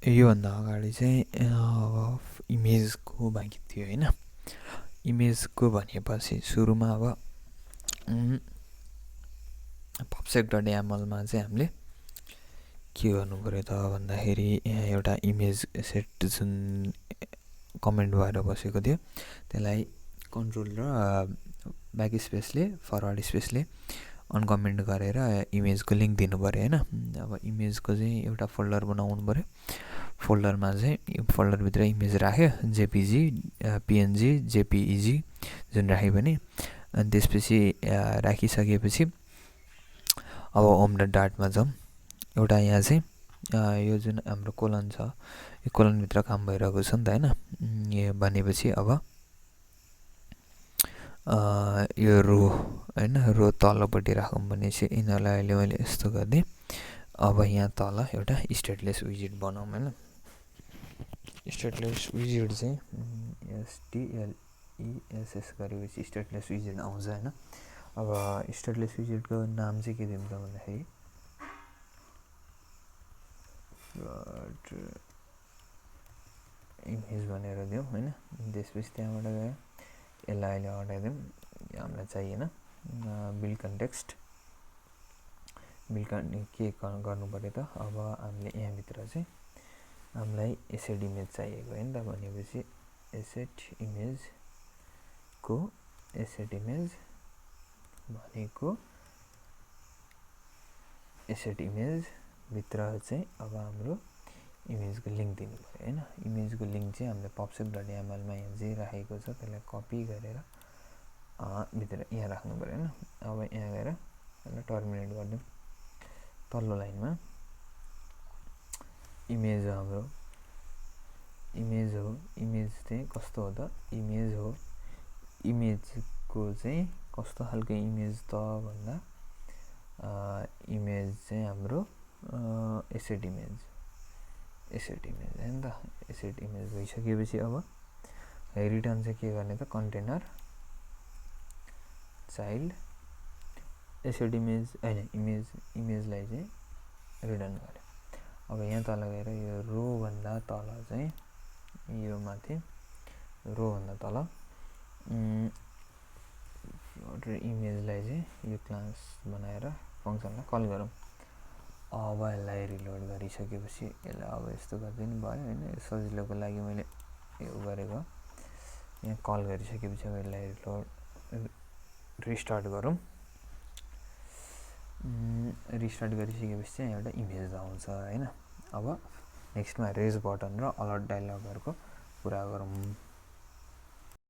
योभन्दा अगाडि चाहिँ अब इमेजको बाँकी थियो होइन। इमेजको भनेपछि सुरुमा अब पब्जेक्ट.yaml चाहिँ हामीले के गर्नु पर्यो त भन्दाखेरि यहाँ एउटा इमेज सेट जुन कमेन्ट भएर बसेको थियो त्यसलाई कन्ट्रोल र ब्याक स्पेसले फरवर्ड स्पेसले अनकमेन्ट गरेर इमेजको लिङ्क दिनु पर्यो होइन। अब इमेजको चाहिँ एउटा फोल्डर बनाउनु पर्यो। फोल्डरमा चाहिँ फोल्डरभित्र इमेज राख्यो, जेपिजी, पिएनजी, जेपिइजी जुन राख्यो भने। अनि त्यसपछि राखिसकेपछि अब होम र डाटमा जाउँ। एउटा यहाँ चाहिँ यो जुन हाम्रो कोलन छ, यो कोलनभित्र काम भइरहेको छ नि त होइन। यो भनेपछि अब यो रो होइन, रो तलपट्टि राखौँ भने चाहिँ यिनीहरूलाई अहिले मैले यस्तो गरिदिएँ। अब यहाँ तल एउटा स्टेटलेस विजिट बनाऊँ होइन। स्टेटलेस विजिट चाहिँ STLESS गरेपछि स्टेटलेस विजिट आउँछ होइन। अब स्टेटलेस विजिटको नाम चाहिँ के दिउँ त भन्दाखेरि इमेज भनेर दिउँ होइन। त्यसपछि त्यहाँबाट गयो यसलाई अहिले हटाइदिउँ, हामीलाई चाहिएन। बिल्ड कन्टेक्स्ट के गर्नु पर्यो त अब हामीले यहाँभित्र चाहिँ हामीलाई एसेट इमेज चाहिएको होइन त भनेपछि एसेट इमेज भनेको एसेट इमेजभित्र चाहिँ अब हाम्रो इमेजको लिङ्क दिनु पऱ्यो होइन। इमेजको लिङ्क चाहिँ हामीले पब्जेक्ट.yaml मा यहाँ जे राखेको छ त्यसलाई कपी गरेर भित्र यहाँ राख्नु पऱ्यो होइन। अब यहाँ गएर यसलाई टर्मिनेट गरिदिउँ। तल्लो लाइनमा इमेज हाम्रो इमेज हो। इमेज चाहिँ कस्तो हो त? इमेज हो। इमेजको चाहिँ कस्तो खालको इमेज त भन्दा इमेज चाहिँ हाम्रो एसेट इमेज होइन त। एसेट इमेज भइसकेपछि अब रिटर्न चाहिँ के गर्ने त? कन्टेनर चाइल्ड एसेट इमेज होइन, इमेजलाई चाहिँ रिटर्न गर्यो। अब यहाँ तल गएर यो रोभन्दा तल चाहिँ यो माथि रोभन्दा तल इमेजलाई चाहिँ यो क्लास बनाएर फङ्सनलाई कल गरौँ। अब यसलाई रिलोड गरिसकेपछि यसलाई अब यस्तो गरिदिनु भयो होइन। सजिलोको लागि मैले यो गरेको। यहाँ कल गरिसकेपछि अब यसलाई रिस्टार्ट गरौँ। रिस्टार्ट गरिसकेपछि चाहिँ एउटा इमेज आउँछ होइन। अब नेक्स्टमा रेज बटन र अलर्ट डायलगहरूको कुरा गरौँ।